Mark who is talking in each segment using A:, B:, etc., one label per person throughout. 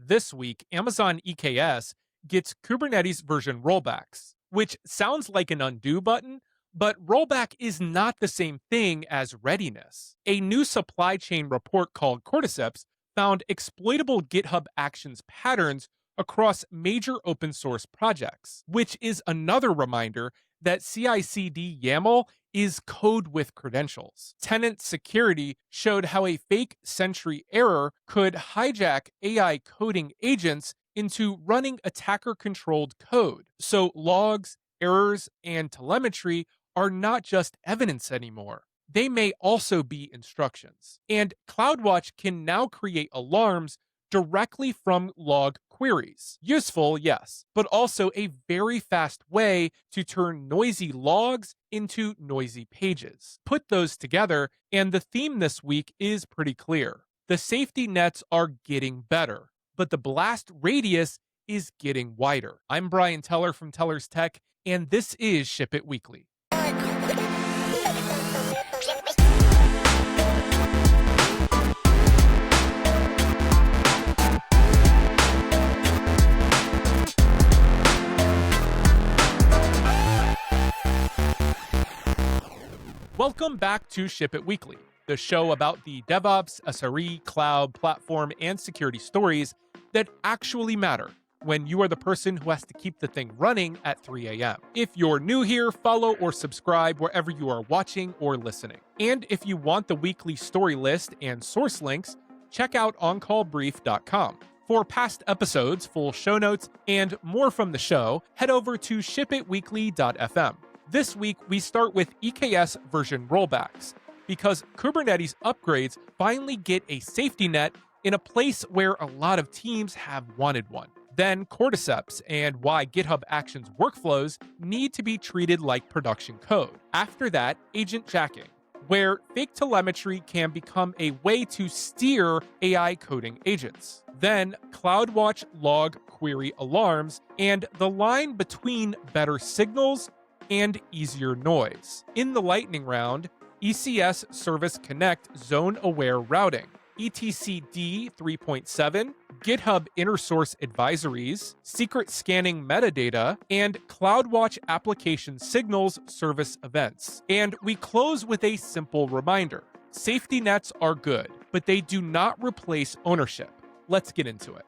A: This week, Amazon EKS gets Kubernetes version rollbacks, which sounds like an undo button, but rollback is not the same thing as readiness. A new supply chain report called Cordyceps found exploitable GitHub Actions patterns across major open source projects, which is another reminder that CI/CD YAML is code with credentials. Tenant security showed how a fake Sentry error could hijack AI coding agents into running attacker-controlled code. So logs, errors, and telemetry are not just evidence anymore. They may also be instructions. And CloudWatch can now create alarms directly from log queries. Useful, yes, but also a very fast way to turn noisy logs into noisy pages. Put those together, and the theme this week is pretty clear. The safety nets are getting better, but the blast radius is getting wider. I'm Brian Teller from Teller's Tech, and this is Ship It Weekly. Welcome back to Ship It Weekly, the show about the DevOps, SRE, cloud, platform, and security stories that actually matter when you are the person who has to keep the thing running at 3 a.m. If you're new here, follow or subscribe wherever you are watching or listening. And if you want the weekly story list and source links, check out oncallbrief.com. For past episodes, full show notes, and more from the show, head over to shipitweekly.fm. This week, we start with EKS version rollbacks, because Kubernetes upgrades finally get a safety net in a place where a lot of teams have wanted one. Then Cordyceps and why GitHub Actions workflows need to be treated like production code. After that, Agentjacking, where fake telemetry can become a way to steer AI coding agents. Then CloudWatch log query alarms and the line between better signals and easier noise. In the lightning round, ECS Service Connect zone-aware routing, etcd 3.7, GitHub inner source advisories, secret scanning metadata, and CloudWatch application signals service events. And we close with a simple reminder. Safety nets are good, but they do not replace ownership. Let's get into it.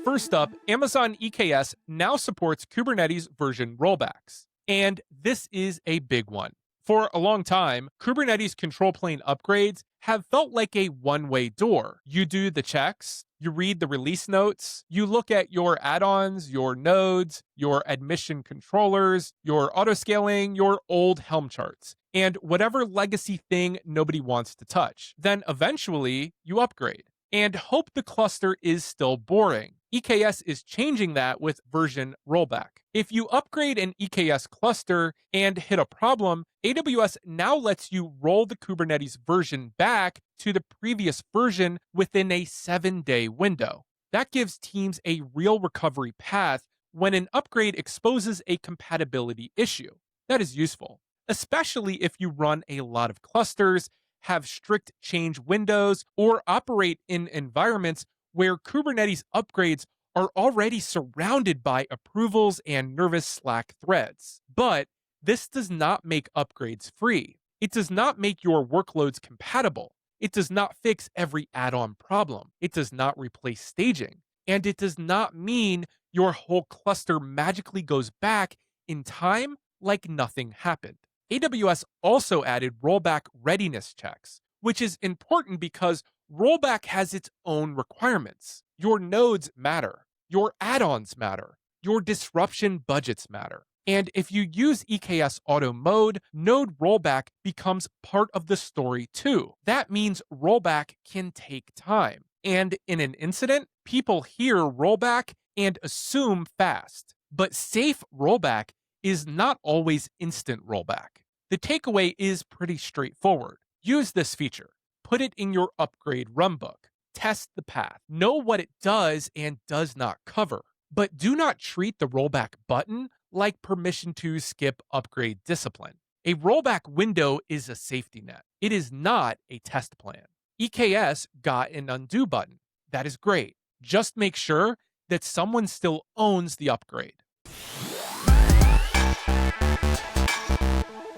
A: First up, Amazon EKS now supports Kubernetes version rollbacks. And this is a big one. For a long time, Kubernetes control plane upgrades have felt like a one-way door. You do the checks, you read the release notes, you look at your add-ons, your nodes, your admission controllers, your autoscaling, your old Helm charts, and whatever legacy thing nobody wants to touch. Then eventually, you upgrade and hope the cluster is still boring. EKS is changing that with version rollback. If you upgrade an EKS cluster and hit a problem, AWS now lets you roll the Kubernetes version back to the previous version within a 7-day window. That gives teams a real recovery path when an upgrade exposes a compatibility issue. That is useful, especially if you run a lot of clusters, have strict change windows, or operate in environments where Kubernetes upgrades are already surrounded by approvals and nervous Slack threads. But this does not make upgrades free. It does not make your workloads compatible. It does not fix every add-on problem. It does not replace staging. And it does not mean your whole cluster magically goes back in time like nothing happened. AWS also added rollback readiness checks, which is important because rollback has its own requirements. Your nodes matter. Your add-ons matter. Your disruption budgets matter. And if you use EKS Auto Mode, node rollback becomes part of the story too. That means rollback can take time. And in an incident, people hear rollback and assume fast. But safe rollback is not always instant rollback. The takeaway is pretty straightforward. Use this feature. Put it in your upgrade runbook. Test the path. Know what it does and does not cover. But do not treat the rollback button like permission to skip upgrade discipline. A rollback window is a safety net. It is not a test plan. EKS got an undo button. That is great. Just make sure that someone still owns the upgrade.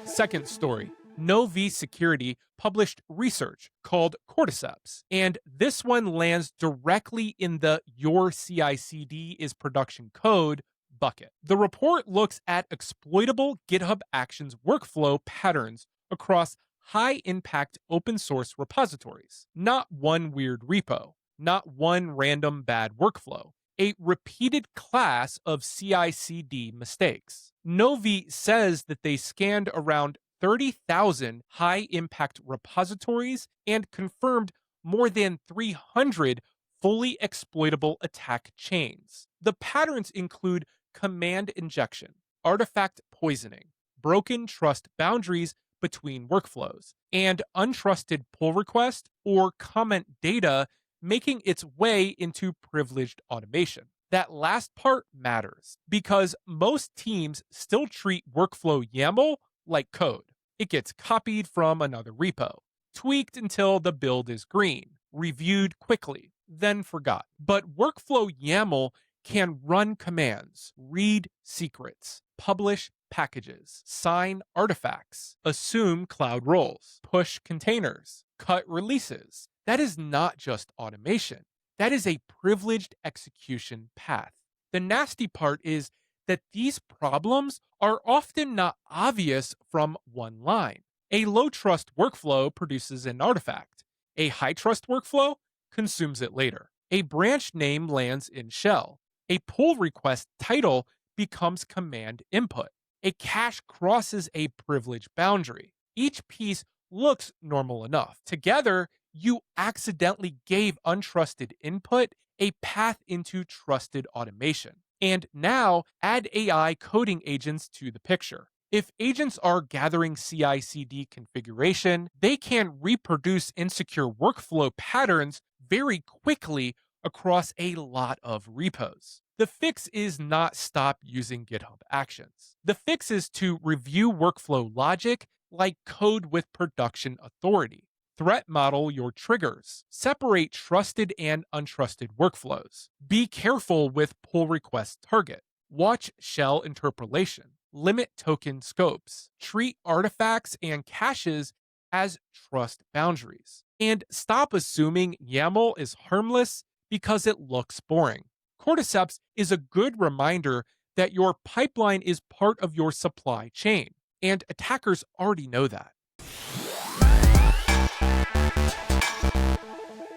A: Second story. Novi Security published research called Cordyceps, and this one lands directly in the Your CI/CD is production code bucket. The report looks at exploitable GitHub Actions workflow patterns across high-impact open-source repositories. Not one weird repo, not one random bad workflow, a repeated class of CI/CD mistakes. Novi says that they scanned around 30,000 high-impact repositories and confirmed more than 300 fully exploitable attack chains. The patterns include command injection, artifact poisoning, broken trust boundaries between workflows, and untrusted pull request or comment data making its way into privileged automation. That last part matters because most teams still treat workflow YAML like code. It gets copied from another repo, tweaked until the build is green, reviewed quickly, then forgot. But workflow YAML can run commands, read secrets, publish packages, sign artifacts, assume cloud roles, push containers, cut releases. That is not just automation. That is a privileged execution path. The nasty part is that these problems are often not obvious from one line. A low trust workflow produces an artifact. A high trust workflow consumes it later. A branch name lands in shell. A pull request title becomes command input. A cache crosses a privilege boundary. Each piece looks normal enough. Together, you accidentally gave untrusted input a path into trusted automation. And now add AI coding agents to the picture. If agents are gathering CI/CD configuration, they can reproduce insecure workflow patterns very quickly across a lot of repos. The fix is not stop using GitHub Actions. The fix is to review workflow logic like code with production authority. Threat model your triggers. Separate trusted and untrusted workflows. Be careful with pull request target. Watch shell interpolation. Limit token scopes. Treat artifacts and caches as trust boundaries. And stop assuming YAML is harmless because it looks boring. Cordyceps is a good reminder that your pipeline is part of your supply chain, and attackers already know that.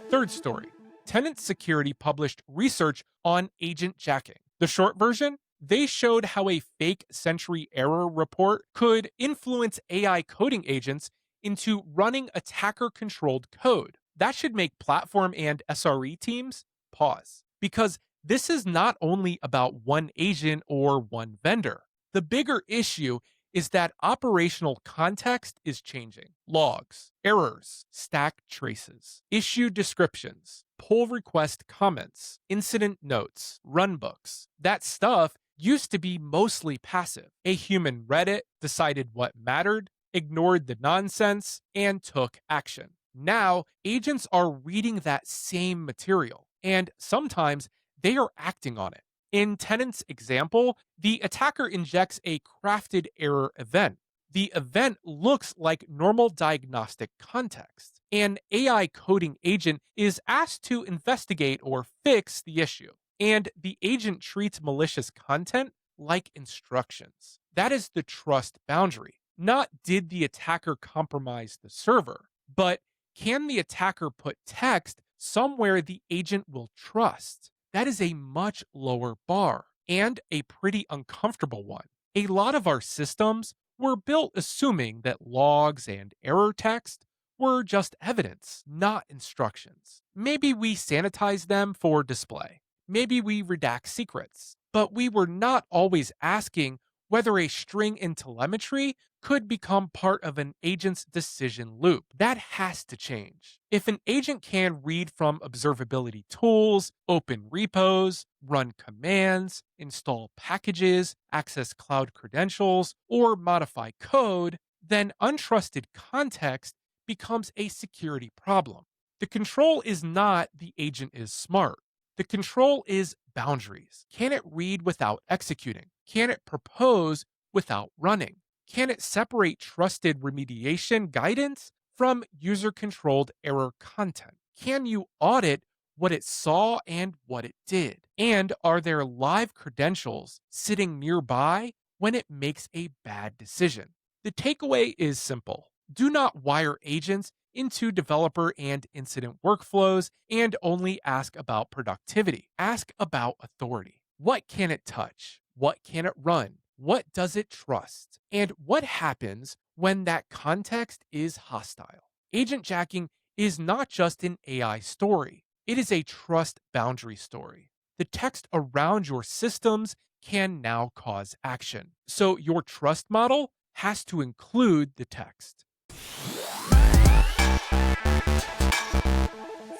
A: Third story. Tenant Security published research on agentjacking. The short version? They showed how a fake Sentry error report could influence AI coding agents into running attacker-controlled code. That should make platform and SRE teams pause, because this is not only about one agent or one vendor. The bigger issue is that operational context is changing. Logs, errors, stack traces, issue descriptions, pull request comments, incident notes, runbooks. That stuff used to be mostly passive. A human read it, decided what mattered, ignored the nonsense, and took action. Now, agents are reading that same material, and sometimes they are acting on it. In Tenant's example, the attacker injects a crafted error event. The event looks like normal diagnostic context. An AI coding agent is asked to investigate or fix the issue, and the agent treats malicious content like instructions. That is the trust boundary. Not did the attacker compromise the server, but can the attacker put text somewhere the agent will trust? That is a much lower bar and a pretty uncomfortable one. A lot of our systems were built assuming that logs and error text were just evidence, not instructions. Maybe we sanitize them for display. Maybe we redact secrets. But we were not always asking whether a string in telemetry could become part of an agent's decision loop. That has to change. If an agent can read from observability tools, open repos, run commands, install packages, access cloud credentials, or modify code, then untrusted context becomes a security problem. The control is not the agent is smart. The control is boundaries. Can it read without executing? Can it propose without running? Can it separate trusted remediation guidance from user controlled error content? Can you audit what it saw and what it did? And are there live credentials sitting nearby when it makes a bad decision? The takeaway is simple. Do not wire agents into developer and incident workflows and only ask about productivity. Ask about authority. What can it touch? What can it run? What does it trust? And what happens when that context is hostile? Agent jacking is not just an AI story. It is a trust boundary story. The text around your systems can now cause action. So your trust model has to include the text.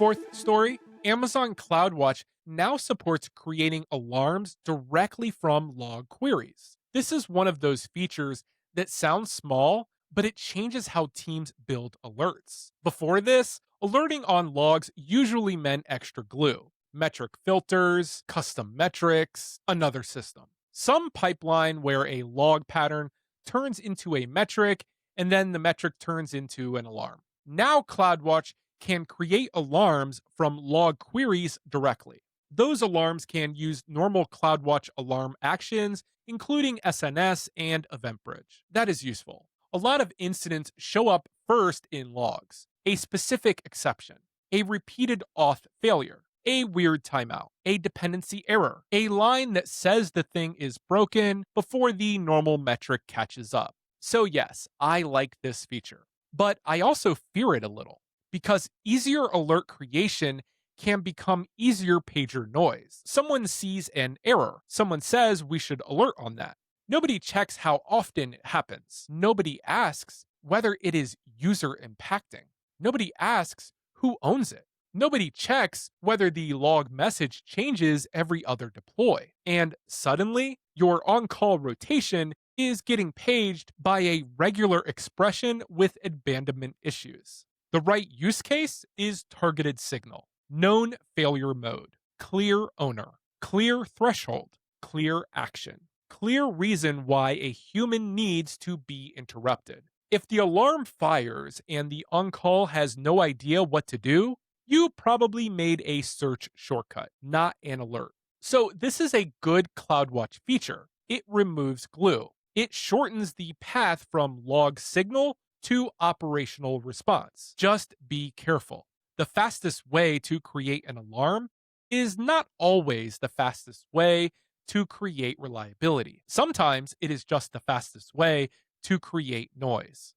A: Fourth story, Amazon CloudWatch now supports creating alarms directly from log queries. This is one of those features that sounds small, but it changes how teams build alerts. Before this, alerting on logs usually meant extra glue, metric filters, custom metrics, another system. Some pipeline where a log pattern turns into a metric and then the metric turns into an alarm. Now CloudWatch can create alarms from log queries directly. Those alarms can use normal CloudWatch alarm actions, including SNS and EventBridge. That is useful. A lot of incidents show up first in logs. A specific exception, a repeated auth failure, a weird timeout, a dependency error, a line that says the thing is broken before the normal metric catches up. So yes, I like this feature, but I also fear it a little because easier alert creation can become easier pager noise. Someone sees an error. Someone says we should alert on that. Nobody checks how often it happens. Nobody asks whether it is user impacting. Nobody asks who owns it. Nobody checks whether the log message changes every other deploy. And suddenly, your on-call rotation is getting paged by a regular expression with abandonment issues. The right use case is targeted signal, known failure mode, clear owner, clear threshold, clear action, clear reason why a human needs to be interrupted. If the alarm fires and the on-call has no idea what to do, you probably made a search shortcut, not an alert. So this is a good CloudWatch feature. It removes glue. It shortens the path from log signal to operational response. Just be careful. The fastest way to create an alarm is not always the fastest way to create reliability. Sometimes it is just the fastest way to create noise.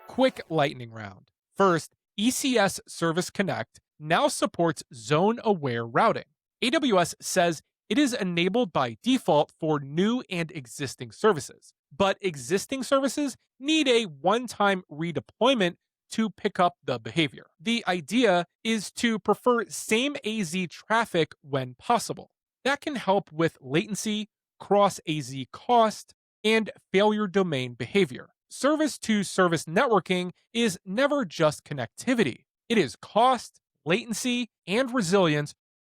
A: Quick lightning round. First, ECS Service Connect now supports zone-aware routing. AWS says it is enabled by default for new and existing services, but existing services need a one-time redeployment to pick up the behavior. The idea is to prefer same AZ traffic when possible. That can help with latency, cross-AZ cost, and failure domain behavior. Service-to-service networking is never just connectivity. It is cost, latency, and resilience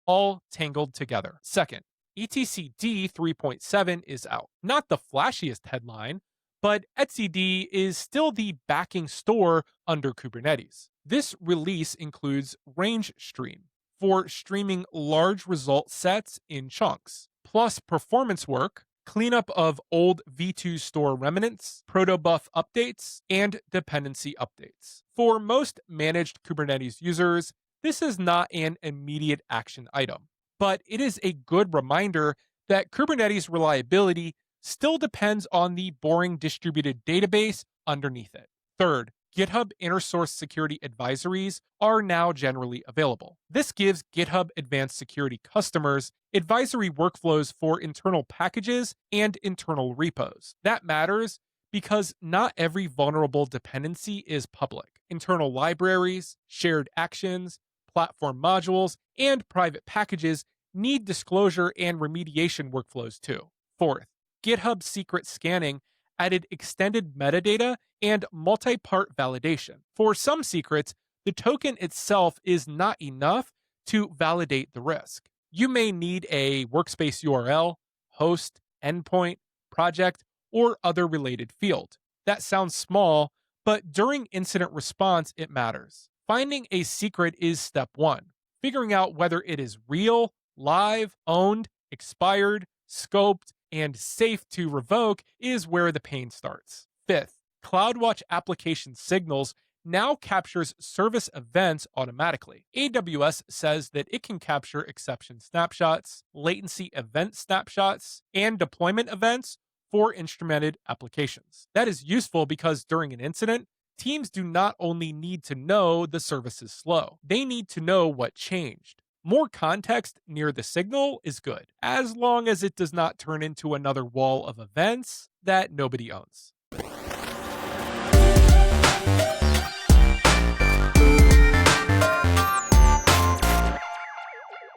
A: all tangled together. Second, etcd 3.7 is out. Not the flashiest headline, but etcd is still the backing store under Kubernetes. This release includes range stream for streaming large result sets in chunks, plus performance work, cleanup of old V2 store remnants, protobuf updates, and dependency updates. For most managed Kubernetes users, this is not an immediate action item, but it is a good reminder that Kubernetes reliability still depends on the boring distributed database underneath it. Third, GitHub inner source security advisories are now generally available. This gives GitHub Advanced Security customers advisory workflows for internal packages and internal repos. That matters because not every vulnerable dependency is public. Internal libraries, shared actions, platform modules, and private packages need disclosure and remediation workflows too. Fourth, GitHub secret scanning added extended metadata, and multi-part validation. For some secrets, the token itself is not enough to validate the risk. You may need a workspace URL, host, endpoint, project, or other related field. That sounds small, but during incident response, it matters. Finding a secret is step one. Figuring out whether it is real, live, owned, expired, scoped, and safe to revoke is where the pain starts. Fifth, CloudWatch application signals now captures service events automatically. AWS says that it can capture exception snapshots, latency event snapshots, and deployment events for instrumented applications. That is useful because during an incident, teams do not only need to know the service is slow, they need to know what changed. More context near the signal is good, as long as it does not turn into another wall of events that nobody owns.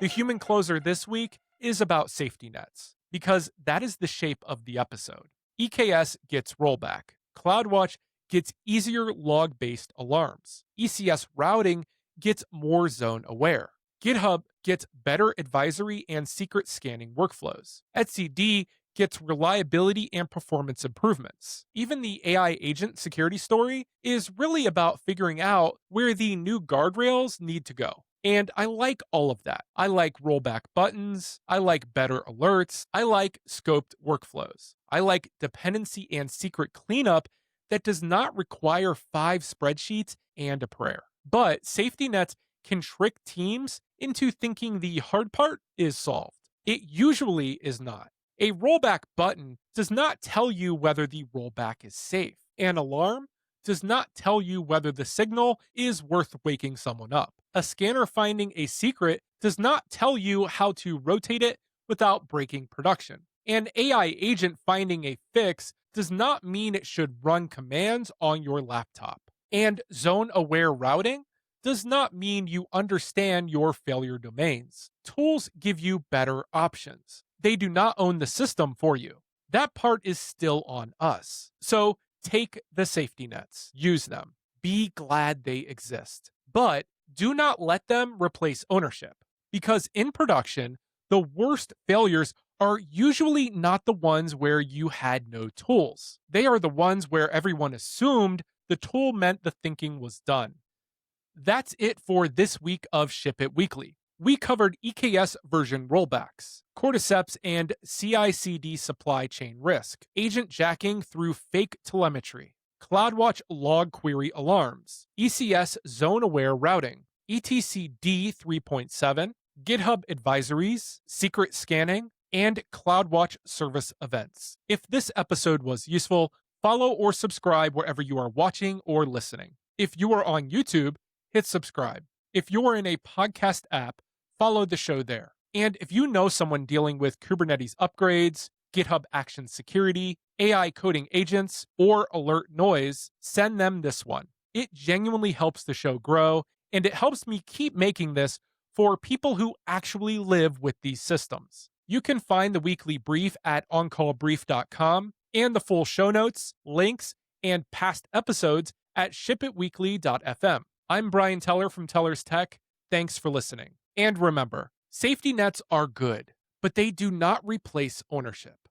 A: The human closer this week is about safety nets, because that is the shape of the episode. EKS gets rollback. CloudWatch gets easier log-based alarms. ECS routing gets more zone-aware. GitHub gets better advisory and secret scanning workflows. etcd gets reliability and performance improvements. Even the AI agent security story is really about figuring out where the new guardrails need to go. And I like all of that. I like rollback buttons. I like better alerts. I like scoped workflows. I like dependency and secret cleanup that does not require 5 spreadsheets and a prayer. But safety nets can trick teams into thinking the hard part is solved. It usually is not. A rollback button does not tell you whether the rollback is safe. An alarm does not tell you whether the signal is worth waking someone up. A scanner finding a secret does not tell you how to rotate it without breaking production. An AI agent finding a fix does not mean it should run commands on your laptop. And zone-aware routing does not mean you understand your failure domains. Tools give you better options. They do not own the system for you. That part is still on us. So take the safety nets, use them, be glad they exist. But do not let them replace ownership, because in production, the worst failures are usually not the ones where you had no tools. They are the ones where everyone assumed the tool meant the thinking was done. That's it for this week of Ship It Weekly. We covered EKS version rollbacks, cordyceps and CI/CD supply chain risk, agent jacking through fake telemetry, CloudWatch log query alarms, ECS zone-aware routing, etcd 3.7, GitHub advisories, secret scanning, and CloudWatch service events. If this episode was useful, follow or subscribe wherever you are watching or listening. If you are on YouTube, hit subscribe. If you are in a podcast app, follow the show there. And if you know someone dealing with Kubernetes upgrades, GitHub Action Security, AI coding agents, or alert noise, send them this one. It genuinely helps the show grow, and it helps me keep making this for people who actually live with these systems. You can find the weekly brief at oncallbrief.com and the full show notes, links, and past episodes at shipitweekly.fm. I'm Brian Teller from Teller's Tech. Thanks for listening. And remember, safety nets are good, but they do not replace ownership.